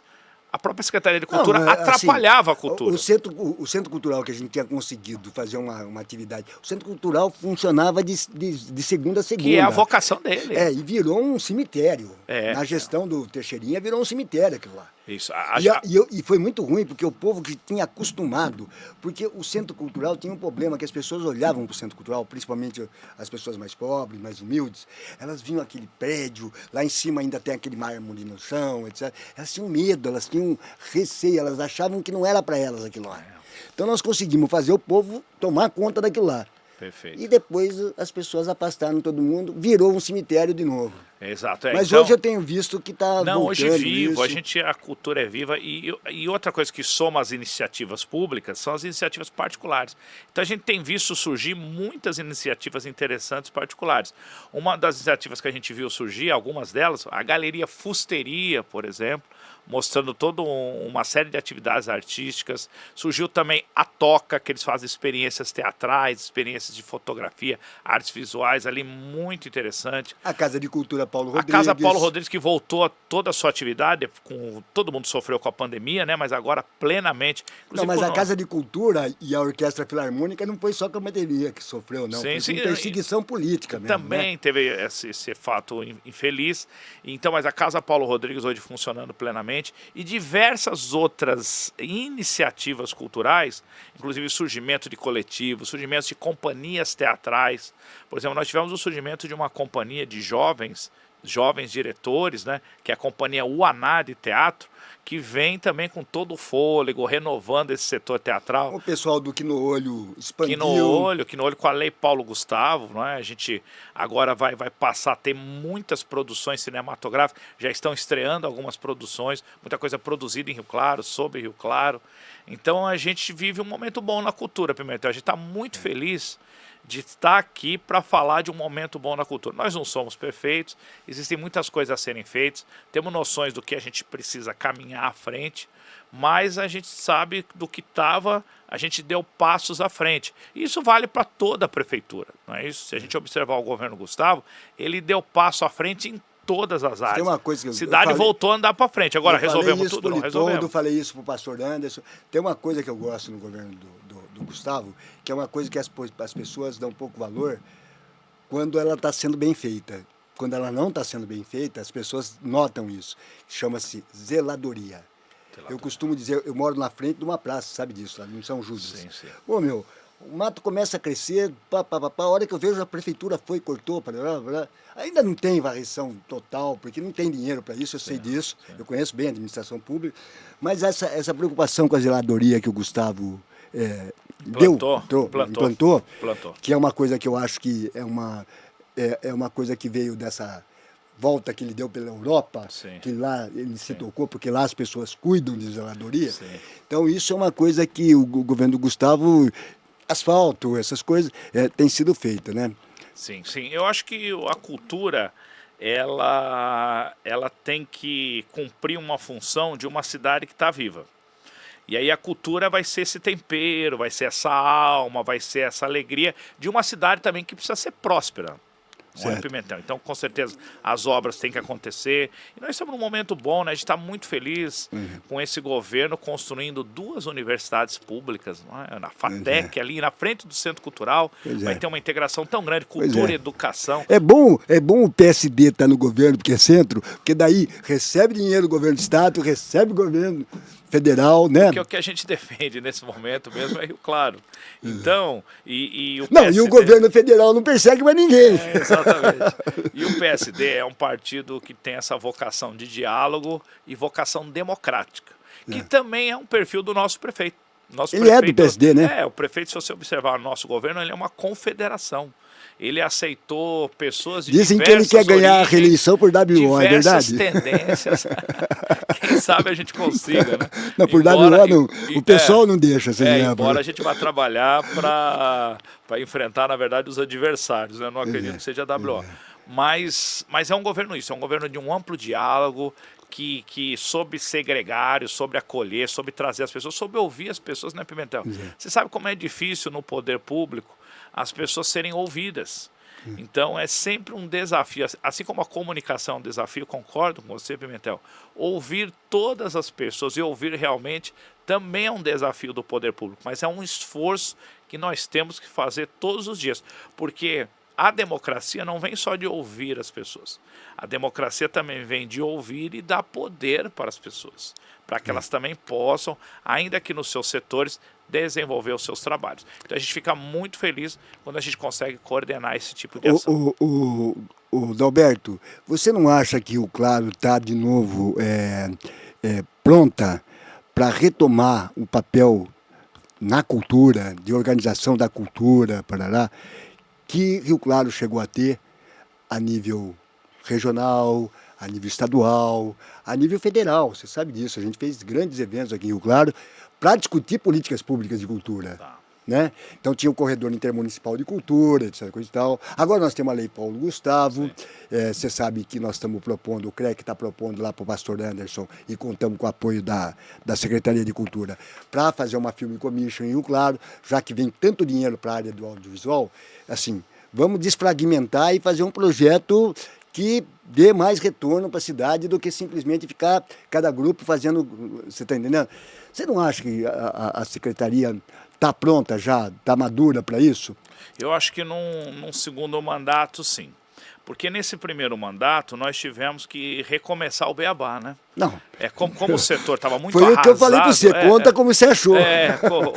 a própria Secretaria de Cultura atrapalhava a cultura. O centro cultural que a gente tinha conseguido fazer uma atividade, o centro cultural funcionava de segunda a segunda. Que é a vocação dele. E virou um cemitério. Na gestão do Teixeirinha virou um cemitério aquilo lá. Isso. E foi muito ruim, porque o povo que tinha acostumado, porque o centro cultural tinha um problema, que as pessoas olhavam para o centro cultural, principalmente as pessoas mais pobres, mais humildes, elas viam aquele prédio, lá em cima ainda tem aquele mármore no chão, etc. Elas tinham medo, elas tinham receio, elas achavam que não era para elas aquilo lá. Então nós conseguimos fazer o povo tomar conta daquilo lá. Perfeito. E depois as pessoas afastaram todo mundo, virou um cemitério de novo. Exato. Mas então, hoje eu tenho visto que está voltando. Não, hoje é vivo, a cultura é viva. E outra coisa que soma as iniciativas públicas são as iniciativas particulares. Então a gente tem visto surgir muitas iniciativas interessantes particulares. Uma das iniciativas que a gente viu surgir, algumas delas, a Galeria Fusteria, por exemplo, mostrando toda uma série de atividades artísticas. Surgiu também a Toca, que eles fazem experiências teatrais, experiências de fotografia, artes visuais ali, muito interessante. A Casa de Cultura Paulo Rodrigues. A Casa Paulo Rodrigues, que voltou a toda a sua atividade, todo mundo sofreu com a pandemia, né? Mas agora plenamente. Não, mas a Casa de Cultura e a Orquestra Filarmônica não foi só com a pandemia que sofreu, não. Foi com perseguição política mesmo. Também teve esse fato infeliz. Então, mas a Casa Paulo Rodrigues hoje funcionando plenamente. E diversas outras iniciativas culturais, inclusive surgimento de coletivos, surgimento de companhias teatrais. Por exemplo, nós tivemos o surgimento de uma companhia de jovens diretores, né, que é a companhia Uaná de Teatro, que vem também com todo o fôlego, renovando esse setor teatral. O pessoal do Que no Olho expandiu. Que no Olho com a Lei Paulo Gustavo, não é? A gente agora vai passar a ter muitas produções cinematográficas, já estão estreando algumas produções, muita coisa produzida em Rio Claro, sobre Rio Claro. Então a gente vive um momento bom na cultura, Pimentel. A gente está muito feliz de estar aqui para falar de um momento bom na cultura. Nós não somos perfeitos, existem muitas coisas a serem feitas, temos noções do que a gente precisa caminhar à frente, mas a gente sabe do que estava, a gente deu passos à frente. E isso vale para toda a prefeitura, não é isso? Se a gente observar o governo Gustavo, ele deu passo à frente em todas as áreas. Tem uma coisa que a cidade voltou a andar para frente. Agora, resolvemos tudo? Não resolvemos. Eu falei isso para o pastor Anderson. Tem uma coisa que eu gosto no governo do Gustavo, que é uma coisa que as pessoas dão pouco valor quando ela está sendo bem feita. Quando ela não está sendo bem feita, as pessoas notam isso. Chama-se zeladoria. Eu costumo dizer, eu moro na frente de uma praça, sabe disso, lá em São Judas. Sim, sim. Ô, meu, o mato começa a crescer, a hora que eu vejo a prefeitura foi, cortou, ainda não tem varrição total, porque não tem dinheiro para isso, eu sei disso, eu conheço bem a administração pública, mas essa preocupação com a zeladoria que o Gustavo implantou, que é uma coisa que eu acho que é uma coisa que veio dessa volta que ele deu pela Europa, que lá ele se tocou, porque lá as pessoas cuidam de zeladoria. Então isso é uma coisa que o governo do Gustavo, asfalto, essas coisas, tem sido feita, né? Sim, sim. Eu acho que a cultura, ela tem que cumprir uma função de uma cidade que está viva. E aí a cultura vai ser esse tempero, vai ser essa alma, vai ser essa alegria de uma cidade também que precisa ser próspera. Não é, Pimentel? Então, com certeza, as obras têm que acontecer. E nós estamos num momento bom, né? A gente está muito feliz com esse governo construindo 2 universidades públicas, não é? Na FATEC, ali na frente do Centro Cultural. Vai ter uma integração tão grande, cultura e educação. É bom o PSD estar no governo, porque é centro, porque daí recebe dinheiro do governo do Estado, recebe governo federal, né? Porque o que a gente defende nesse momento mesmo é Rio Claro. Então, e o PSD... Não, e o governo federal não persegue mais ninguém. Exatamente. E o PSD é um partido que tem essa vocação de diálogo e vocação democrática, que também é um perfil do nosso prefeito. Ele é do PSD, né? O prefeito, se você observar o nosso governo, ele é uma confederação. Ele aceitou pessoas de Dizem que ele quer ganhar a reeleição por WO, é verdade? Diversas tendências. Quem sabe a gente consiga, né? Não, por WO não. O pessoal não deixa. Embora a gente vá trabalhar para enfrentar, na verdade, os adversários. Né? Eu não acredito que seja WO. Mas é um governo isso, é um governo de um amplo diálogo, que soube ser gregário, sobre acolher, sobre trazer as pessoas, sobre ouvir as pessoas, né, Pimentel? Você sabe como é difícil no poder público as pessoas serem ouvidas. Então é sempre um desafio, assim como a comunicação é um desafio, concordo com você, Pimentel, ouvir todas as pessoas e ouvir realmente também é um desafio do poder público, mas é um esforço que nós temos que fazer todos os dias, porque a democracia não vem só de ouvir as pessoas, a democracia também vem de ouvir e dar poder para as pessoas, para que elas também possam, ainda que nos seus setores, desenvolver os seus trabalhos. Então a gente fica muito feliz quando a gente consegue coordenar esse tipo de ação. O Dalberto, você não acha que o Claro está de novo pronta para retomar o papel na cultura, de organização da cultura, parará, que Rio Claro chegou a ter a nível regional, a nível estadual, a nível federal? Você sabe disso, a gente fez grandes eventos aqui em Rio Claro para discutir políticas públicas de cultura. Né? Então tinha o corredor intermunicipal de cultura, etc. Coisa e tal. Agora nós temos a Lei Paulo Gustavo. Você sabe que nós estamos propondo, o CREC está propondo lá para o pastor Anderson, e contamos com o apoio da Secretaria de Cultura, para fazer uma Film Commission em Rio Claro, já que vem tanto dinheiro para a área do audiovisual. Assim, vamos desfragmentar e fazer um projeto que dê mais retorno para a cidade do que simplesmente ficar cada grupo fazendo. Você está entendendo? Você não acha que a secretaria está pronta já, está madura para isso? Eu acho que num segundo mandato, sim. Porque nesse primeiro mandato nós tivemos que recomeçar o beabá, né? Não. Como o setor estava muito arrasado... Foi o que eu falei para você, conta como você achou. Como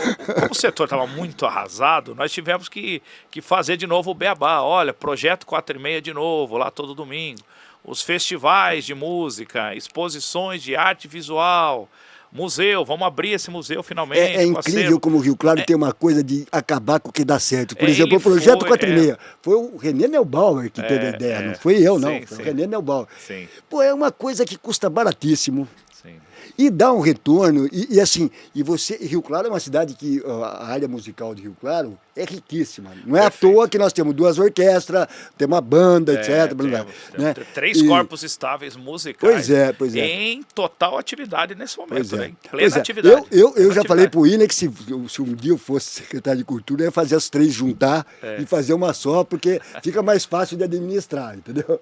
o setor estava muito arrasado, nós tivemos que fazer de novo o beabá. Olha, projeto 4h30 de novo, lá todo domingo. Os festivais de música, exposições de arte visual... Museu, vamos abrir esse museu finalmente. É incrível como o Rio Claro tem uma coisa de acabar com o que dá certo. Por exemplo, o projeto 4h30. Foi o René Neubauer que teve a ideia, não foi eu, não. Foi o René Neubauer. Pô, é uma coisa que custa baratíssimo. E dá um retorno, e assim, Rio Claro é uma cidade que a área musical de Rio Claro é riquíssima. Não é à toa que nós temos 2 orquestras, temos uma banda, etc. Temos Né? 3 corpos estáveis musicais Pois é. em total atividade nesse momento, né? Em plena Pois é. atividade. Eu já falei pro William que se um dia eu fosse secretário de Cultura, eu ia fazer as 3 juntar e fazer uma só, porque fica mais fácil de administrar, entendeu?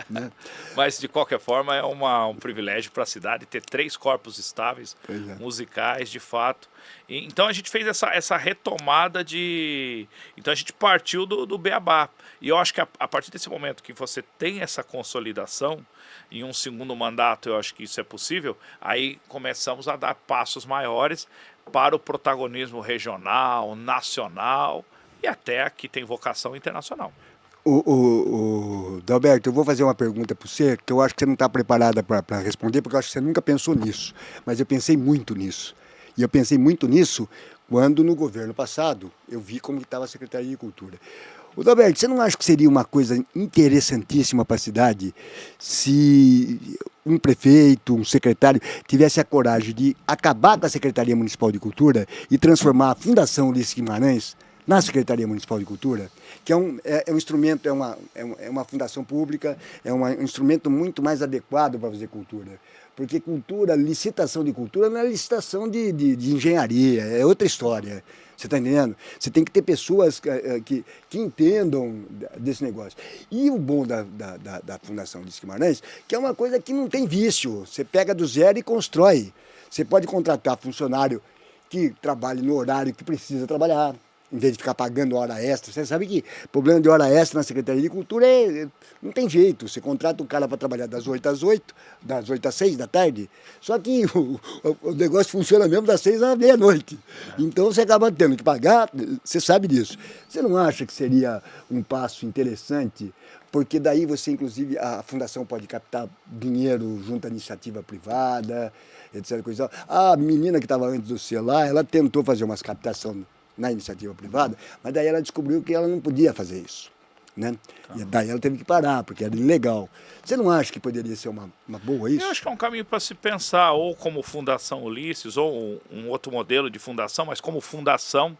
Né? Mas, de qualquer forma, é um privilégio para a cidade ter 3 corpos estáveis musicais, de fato. Então, a gente fez essa retomada de... Então, a gente partiu do beabá. E eu acho que a partir desse momento que você tem essa consolidação, em um segundo mandato, eu acho que isso é possível, aí começamos a dar passos maiores para o protagonismo regional, nacional e até aqui tem vocação internacional. Dalberto, eu vou fazer uma pergunta para você que eu acho que você não está preparada para responder, porque eu acho que você nunca pensou nisso. Mas eu pensei muito nisso. E eu pensei muito nisso quando, no governo passado, eu vi como estava a Secretaria de Cultura. Dalberto, você não acha que seria uma coisa interessantíssima para a cidade se um prefeito, um secretário, tivesse a coragem de acabar com a Secretaria Municipal de Cultura e transformar a Fundação Ulisses Guimarães na Secretaria Municipal de Cultura, que é um instrumento, é uma fundação pública, é um instrumento muito mais adequado para fazer cultura. Porque cultura, licitação de cultura não é licitação de engenharia, é outra história. Você está entendendo? Você tem que ter pessoas que entendam desse negócio. E o bom da Fundação Ulisses Guimarães, que é uma coisa que não tem vício. Você pega do zero e constrói. Você pode contratar funcionário que trabalhe no horário que precisa trabalhar, em vez de ficar pagando hora extra. Você sabe que o problema de hora extra na Secretaria de Cultura não tem jeito. Você contrata o cara para trabalhar das 8 às 8, das 8 às 6 da tarde, só que o negócio funciona mesmo das 6 à meia-noite. Então você acaba tendo que pagar, você sabe disso. Você não acha que seria um passo interessante? Porque daí você, inclusive, a fundação pode captar dinheiro junto à iniciativa privada, etc. Coisa. A menina que estava antes do C lá, ela tentou fazer umas captações na iniciativa privada, mas daí ela descobriu que ela não podia fazer isso. Né? E daí ela teve que parar, porque era ilegal. Você não acha que poderia ser uma boa isso? Eu acho que é um caminho para se pensar, ou como Fundação Ulisses, ou um outro modelo de fundação, mas como fundação.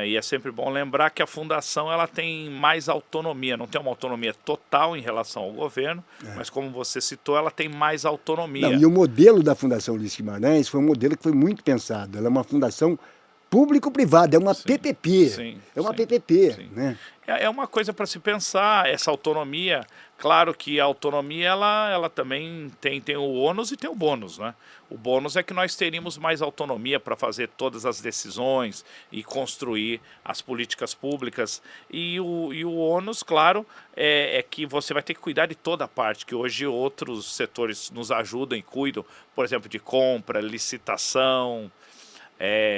E é sempre bom lembrar que a fundação ela tem mais autonomia, não tem uma autonomia total em relação ao governo, mas como você citou, ela tem mais autonomia. Não, e o modelo da Fundação Ulisses Guimarães foi um modelo que foi muito pensado. Ela é uma fundação público-privada, é uma PPP. É uma PPP. Né? É uma coisa para se pensar, essa autonomia. Claro que a autonomia ela também tem o ônus e tem o bônus. Né? O bônus é que nós teríamos mais autonomia para fazer todas as decisões e construir as políticas públicas. E o ônus, claro, é que você vai ter que cuidar de toda a parte, que hoje outros setores nos ajudam e cuidam, por exemplo, de compra, licitação,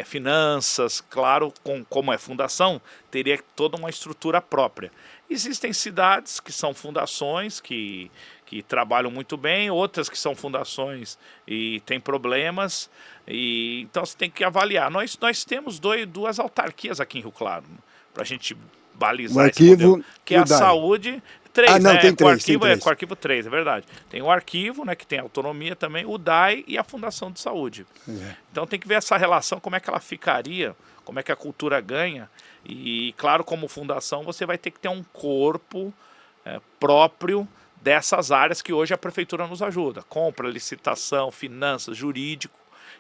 finanças, claro, como é fundação, teria toda uma estrutura própria. Existem cidades que são fundações que trabalham muito bem, outras que são fundações e têm problemas, então você tem que avaliar. Nós temos 2 autarquias aqui em Rio Claro, para a gente balizar esse modelo, que é a saúde... 3, não, né? tem 3, Com o arquivo 3, é verdade. Tem o arquivo, né, que tem autonomia também, o DAI e a Fundação de Saúde. Então tem que ver essa relação, como é que ela ficaria, como é que a cultura ganha. E, claro, como fundação, você vai ter que ter um corpo próprio dessas áreas que hoje a prefeitura nos ajuda. Compra, licitação, finanças, jurídico.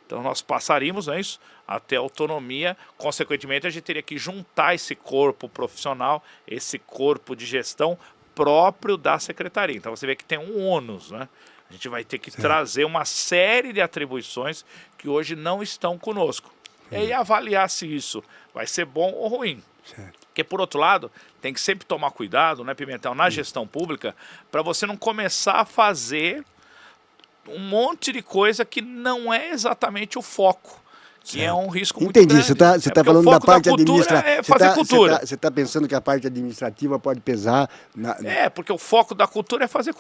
Então nós passaríamos, não é isso, até autonomia. Consequentemente, a gente teria que juntar esse corpo profissional, esse corpo de gestão próprio da secretaria. Então você vê que tem um ônus, né? A gente vai ter que trazer uma série de atribuições que hoje não estão conosco. E avaliar se isso vai ser bom ou ruim. Porque, por outro lado, tem que sempre tomar cuidado, né, Pimentel, na gestão pública, para você não começar a fazer um monte de coisa que não é exatamente o foco. Que é um risco muito grande. Entendi, você está falando da parte administrativa. É fazer cultura. Você está pensando que a parte administrativa pode pesar... porque o foco da cultura é fazer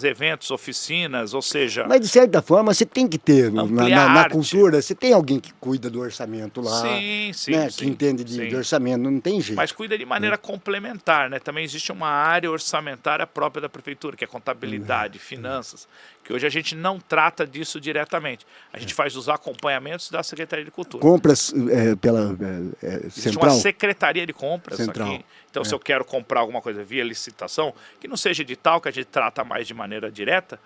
eventos, oficinas, ou seja... Mas, de certa forma, você tem que ter, na cultura, você tem alguém que cuida do orçamento lá, que entende de orçamento, não tem jeito. Mas cuida de maneira complementar, né? Também existe uma área orçamentária própria da prefeitura, que é contabilidade, finanças, que hoje a gente não trata disso diretamente. A gente faz os acompanhamentos da Secretaria de Cultura. Compras pela Existe central? uma secretaria de compras Central. aqui. Então, se eu quero comprar alguma coisa via licitação, que não seja edital, que a gente trata mais de maneira direta,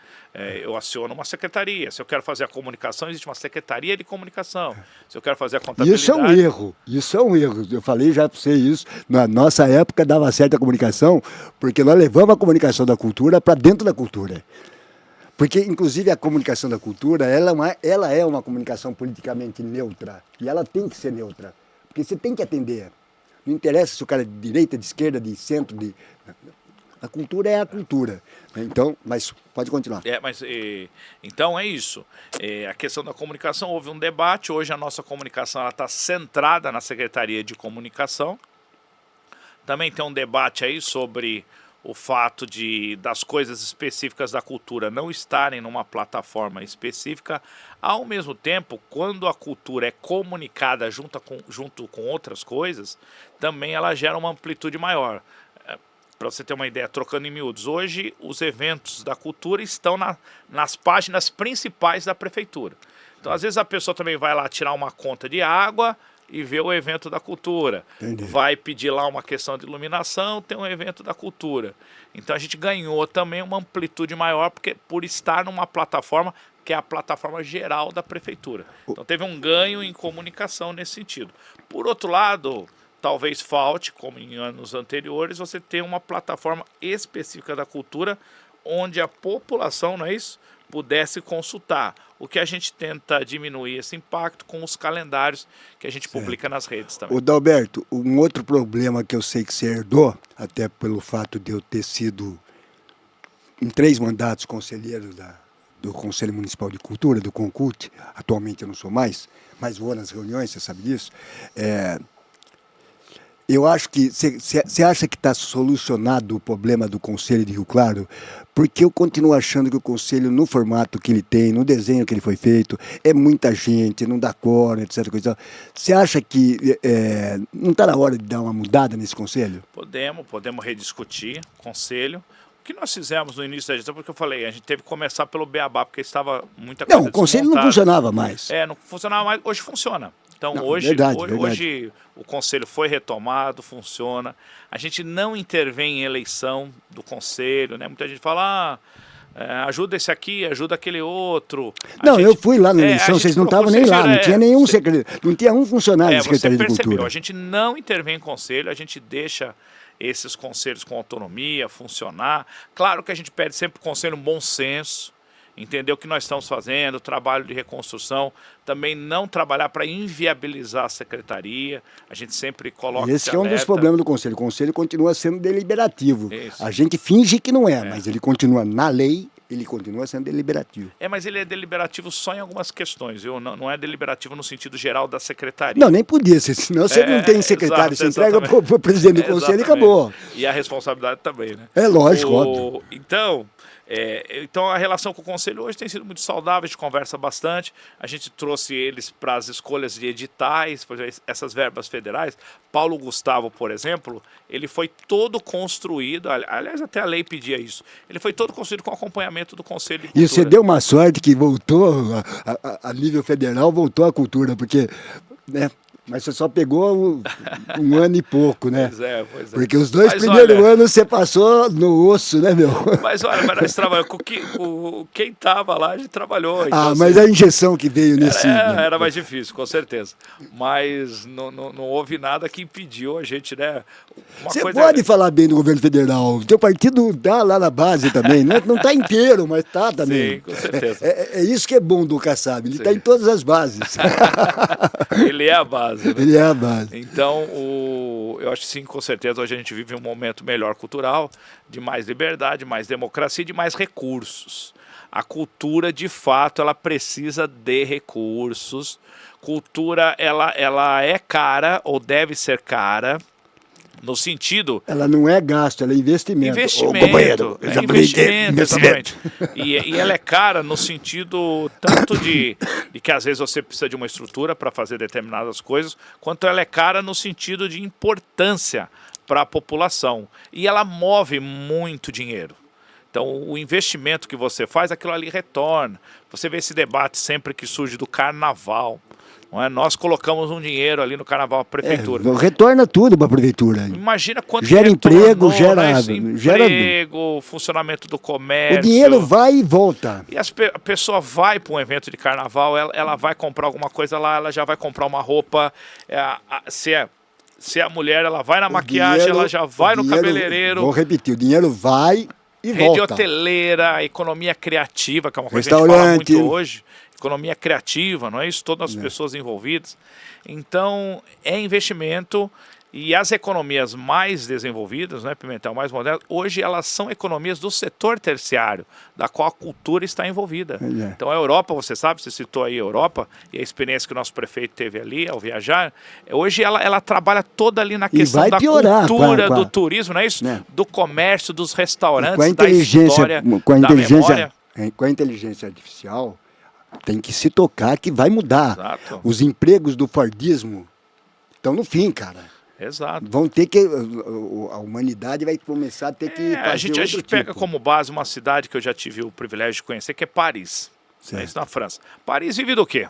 eu aciono uma secretaria. Se eu quero fazer a comunicação, existe uma secretaria de comunicação. Se eu quero fazer a contabilidade... Isso é um erro, isso é um erro. Eu falei já para você isso. Na nossa época dava certa comunicação, porque nós levamos a comunicação da cultura para dentro da cultura. Porque, inclusive, a comunicação da cultura, ela é uma comunicação politicamente neutra. E ela tem que ser neutra. Porque você tem que atender. Não interessa se o cara é de direita, de esquerda, de centro, a cultura é a cultura. Então, mas pode continuar. Então é isso. A questão da comunicação, houve um debate. Hoje a nossa comunicação está centrada na Secretaria de Comunicação. Também tem um debate aí sobre o fato das coisas específicas da cultura não estarem numa plataforma específica. Ao mesmo tempo, quando a cultura é comunicada junto com outras coisas, também ela gera uma amplitude maior. Para você ter uma ideia, trocando em miúdos, hoje os eventos da cultura estão nas páginas principais da prefeitura. Então, às vezes a pessoa também vai lá tirar uma conta de água e ver o evento da cultura. Entendi. Vai pedir lá uma questão de iluminação, tem um evento da cultura. Então a gente ganhou também uma amplitude maior por estar numa plataforma que é a plataforma geral da prefeitura. Então teve um ganho em comunicação nesse sentido. Por outro lado, talvez falte, como em anos anteriores, você ter uma plataforma específica da cultura onde a população, não é isso, pudesse consultar. O que a gente tenta diminuir esse impacto com os calendários que a gente publica nas redes também. Ô Dalberto, um outro problema que eu sei que você herdou, até pelo fato de eu ter sido em 3 mandatos conselheiro do Conselho Municipal de Cultura, do CONCUT, atualmente eu não sou mais, mas vou nas reuniões, você sabe disso. Eu acho que, você acha que está solucionado o problema do Conselho de Rio Claro? Porque eu continuo achando que o Conselho, no formato que ele tem, no desenho que ele foi feito, é muita gente, não dá cor, etc. Coisa. Você acha que não está na hora de dar uma mudada nesse Conselho? Podemos rediscutir o Conselho. O que nós fizemos no início da gestão, porque eu falei, a gente teve que começar pelo beabá, porque estava muita coisa Não, o Conselho não funcionava mais. Não funcionava mais, hoje funciona. Então, Não, hoje o Conselho foi retomado, funciona. A gente não intervém em eleição do Conselho, né? Muita gente fala, ajuda esse aqui, ajuda aquele outro. Eu fui lá na eleição, vocês não estavam nem lá, não tinha nenhum secretário, não tinha um funcionário da Secretaria de Cultura. A gente não intervém em Conselho, a gente deixa esses conselhos com autonomia funcionar. Claro que a gente pede sempre para o Conselho um bom senso, entender o que nós estamos fazendo, trabalho de reconstrução, também não trabalhar para inviabilizar a secretaria, a gente sempre coloca esse é um dos problemas do Conselho. O Conselho continua sendo deliberativo. Isso. A gente finge que não mas ele continua na lei, ele continua sendo deliberativo. Mas ele é deliberativo só em algumas questões, viu? Não é deliberativo no sentido geral da secretaria. Não, nem podia ser, senão você não tem secretário, você entrega para o presidente do Conselho e acabou. E a responsabilidade também, né? É lógico, óbvio. Então a relação com o Conselho hoje tem sido muito saudável, a gente conversa bastante, a gente trouxe eles para as escolhas de editais, por exemplo, essas verbas federais. Paulo Gustavo, por exemplo, ele foi todo construído, aliás até a lei pedia isso, ele foi todo construído com acompanhamento do Conselho de Cultura. E você deu uma sorte que voltou, a nível federal, voltou a cultura, porque... Mas você só pegou um ano e pouco, né? Pois é. Porque os 2 primeiros anos você passou no osso, né, meu? Mas olha, nós trabalhamos com quem estava lá, a gente trabalhou. Então, mas a injeção que veio nesse... Era mais difícil, com certeza. Mas não houve nada que impediu a gente, né? Você pode falar bem do governo federal. O teu partido está lá na base também. Não está inteiro, mas está também. Sim, com certeza. É isso que é bom do Kassab. Ele está em todas as bases. Ele é a base. Né? Ele é a base. Então, eu acho que sim, com certeza, hoje a gente vive um momento melhor cultural, de mais liberdade, mais democracia e de mais recursos. A cultura, de fato, ela precisa de recursos. Cultura, ela é cara, ou deve ser cara, no sentido... Ela não é gasto, ela é investimento. Investimento, exatamente. E ela é cara no sentido tanto de que às vezes você precisa de uma estrutura para fazer determinadas coisas, quanto ela é cara no sentido de importância para a população. E ela move muito dinheiro. Então, o investimento que você faz, aquilo ali retorna. Você vê esse debate sempre que surge do carnaval. Não é? Nós colocamos um dinheiro ali no carnaval, a prefeitura. Retorna tudo para a prefeitura. Imagina quanto gera emprego, gera, emprego, funcionamento do comércio. O dinheiro vai e volta. E a pessoa vai para um evento de carnaval, ela vai comprar alguma coisa lá, ela já vai comprar uma roupa. Se é a mulher, ela vai na maquiagem, ela já vai no cabeleireiro. Vou repetir, o dinheiro vai e rede volta. hoteleira, economia criativa, que é uma coisa que a gente fala muito hoje. Economia criativa, não é isso? Todas as pessoas envolvidas. Então, é investimento e as economias mais desenvolvidas, né, Pimentel, mais modernas, hoje elas são economias do setor terciário, da qual a cultura está envolvida. Então, a Europa, você sabe, você citou aí a Europa e a experiência que o nosso prefeito teve ali ao viajar, hoje ela trabalha toda ali na questão da cultura, do turismo, não é isso? Do comércio, dos restaurantes, da história, da memória. Com a inteligência artificial, tem que se tocar que vai mudar. Exato. Os empregos do Fordismo estão no fim, cara. Exato. Vão ter que... A humanidade vai começar a ter que fazer a gente pega como base uma cidade que eu já tive o privilégio de conhecer, que é Paris. É isso, na França. Paris vive do quê?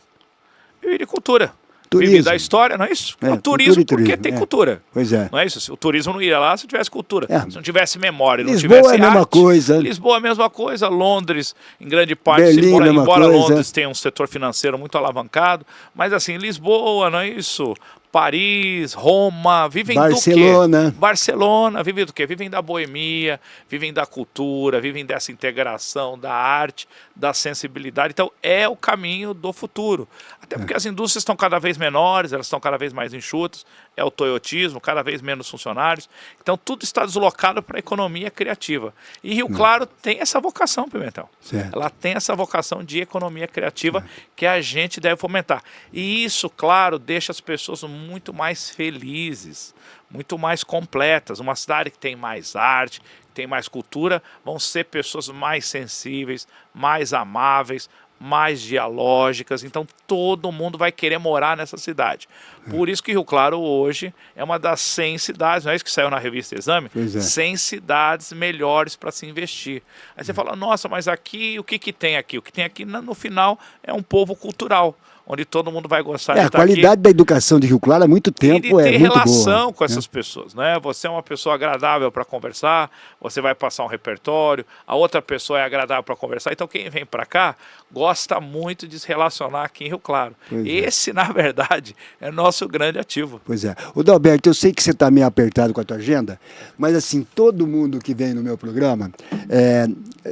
Vive de cultura. Turismo. Vive da história, não é isso? O turismo, porque tem cultura. Pois é. Não é isso? O turismo não iria lá se tivesse cultura. Se não tivesse memória, não Lisboa tivesse é a mesma coisa. Lisboa é a mesma coisa. Londres, em grande parte, Berlim, embora Londres tenha um setor financeiro muito alavancado, mas assim, Lisboa, não é isso? Paris, Roma, vivem Barcelona. do quê? Barcelona, vivem do quê? Vivem da boemia, vivem da cultura, vivem dessa integração da arte, da sensibilidade. Então, é o caminho do futuro. Até porque as indústrias estão cada vez menores, elas estão cada vez mais enxutas, é o toyotismo, cada vez menos funcionários. Então, tudo está deslocado para a economia criativa. E Rio Claro tem essa vocação, Pimentel. Certo. Ela tem essa vocação de economia criativa que a gente deve fomentar. E isso, claro, deixa as pessoas muito mais felizes, muito mais completas. Uma cidade que tem mais arte, que tem mais cultura, vão ser pessoas mais sensíveis, mais amáveis, mais dialógicas. Então todo mundo vai querer morar nessa cidade. Por isso que Rio Claro hoje é uma das 100 cidades, não é isso que saiu na revista Exame? 100 cidades melhores para se investir. Aí você fala, nossa, mas aqui, o que tem aqui? O que tem aqui no final é um povo cultural, onde todo mundo vai gostar de estar aqui. A qualidade da educação de Rio Claro há muito tempo é muito boa. E de ter relação com essas pessoas, né? Você é uma pessoa agradável para conversar, você vai passar um repertório, a outra pessoa é agradável para conversar, então quem vem para cá gosta muito de se relacionar aqui em Rio Claro. Esse, na verdade, é nosso grande ativo. Pois é. O Dalberto, eu sei que você está meio apertado com a tua agenda, mas assim, todo mundo que vem no meu programa,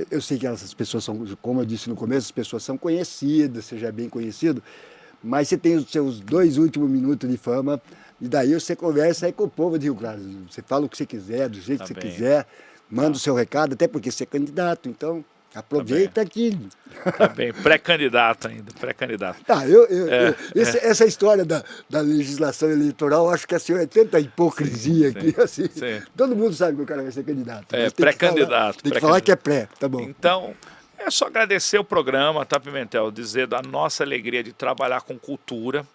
eu sei que essas pessoas são, como eu disse no começo, as pessoas são conhecidas, você já é bem conhecido, mas você tem os seus 2 últimos minutos de fama, e daí você conversa aí com o povo de Rio Claro. Você fala o que você quiser, do jeito que você quiser, manda o seu recado, até porque você é candidato, então aproveita que... Tá bem, pré-candidato ainda, pré-candidato. Essa história da legislação eleitoral, eu acho que assim, é tanta hipocrisia que assim, todo mundo sabe que o cara vai ser candidato. Pré-candidato. Tem que falar que é pré, tá bom. Então... é só agradecer o programa, tá, Pimentel? Dizer da nossa alegria de trabalhar com cultura.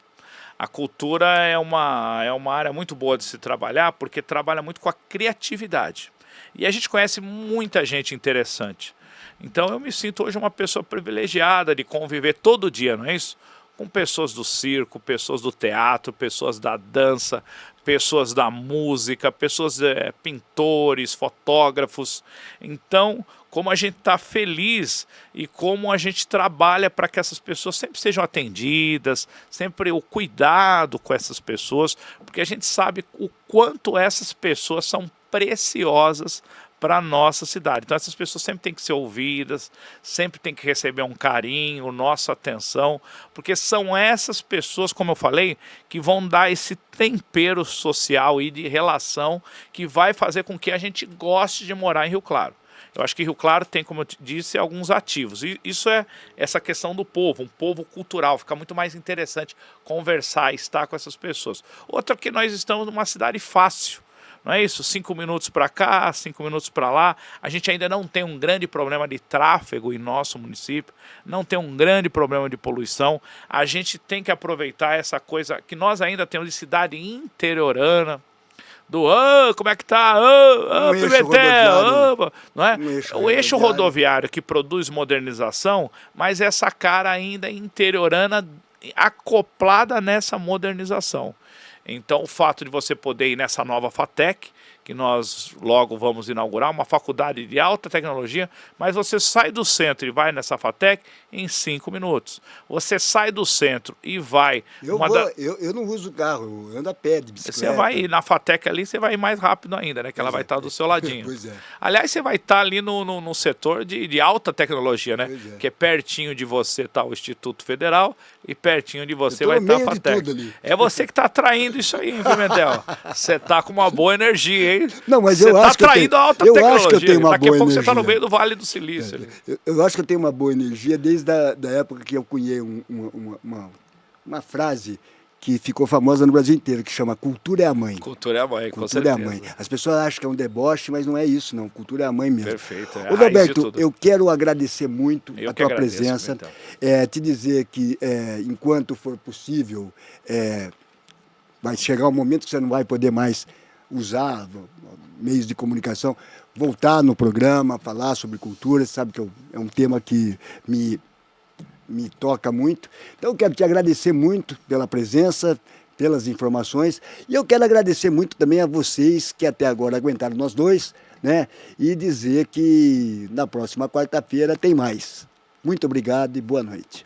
A cultura é uma área muito boa de se trabalhar, porque trabalha muito com a criatividade. E a gente conhece muita gente interessante. Então eu me sinto hoje uma pessoa privilegiada de conviver todo dia, não é isso? Com pessoas do circo, pessoas do teatro, pessoas da dança, pessoas da música, pessoas pintores, fotógrafos. Então, como a gente está feliz e como a gente trabalha para que essas pessoas sempre sejam atendidas, sempre o cuidado com essas pessoas, porque a gente sabe o quanto essas pessoas são preciosas para a nossa cidade. Então essas pessoas sempre têm que ser ouvidas, sempre têm que receber um carinho, nossa atenção, porque são essas pessoas, como eu falei, que vão dar esse tempero social e de relação que vai fazer com que a gente goste de morar em Rio Claro. Eu acho que Rio Claro tem, como eu disse, alguns ativos. E isso é essa questão do povo, um povo cultural. Fica muito mais interessante conversar, estar com essas pessoas. Outra que nós estamos numa cidade fácil. Não é isso? 5 minutos para cá, 5 minutos para lá. A gente ainda não tem um grande problema de tráfego em nosso município, não tem um grande problema de poluição. A gente tem que aproveitar essa coisa que nós ainda temos de cidade interiorana, do como é que tá? Um eixo Pimentel, não é? um eixo O eixo rodoviário. rodoviário que produz modernização, mas essa cara ainda interiorana acoplada nessa modernização. Então, o fato de você poder ir nessa nova FATEC, que nós logo vamos inaugurar, uma faculdade de alta tecnologia, mas você sai do centro e vai nessa FATEC em 5 minutos. Você sai do centro e vai... Eu não uso carro, eu ando a pé de bicicleta. Você vai ir na FATEC ali, você vai ir mais rápido ainda, né? Que ela vai estar do seu ladinho. Pois é. Aliás, você vai estar ali no setor de alta tecnologia, né? Pois é. Que pertinho de você está o Instituto Federal e pertinho de você Eu tô vai no estar a meio de FATEC. tudo ali. É você que está atraindo isso aí, hein, Pimentel? Você está com uma boa energia, hein? Não, mas você eu está acho que eu atraindo tenho- a alta eu tecnologia. acho que eu tenho uma Daqui a boa pouco você está no energia. meio do Vale do Silício. Ali. Eu acho que eu tenho uma boa energia desde da época que eu cunhei uma frase que ficou famosa no Brasil inteiro, que chama Cultura é a Mãe. Cultura é a mãe, com Cultura é certeza. a mãe. As pessoas acham que é um deboche, mas não é isso, não. Cultura é a mãe mesmo. Perfeito, é a Ô, raiz de Roberto, tudo. eu quero agradecer muito Eu a que tua agradeço, presença. Pimentel. Te dizer que, enquanto for possível, vai chegar um momento que você não vai poder mais usar meios de comunicação, voltar no programa, falar sobre cultura. Você sabe que é um tema que me toca muito. Então, eu quero te agradecer muito pela presença, pelas informações. E eu quero agradecer muito também a vocês que até agora aguentaram nós dois, né? E dizer que na próxima quarta-feira tem mais. Muito obrigado e boa noite.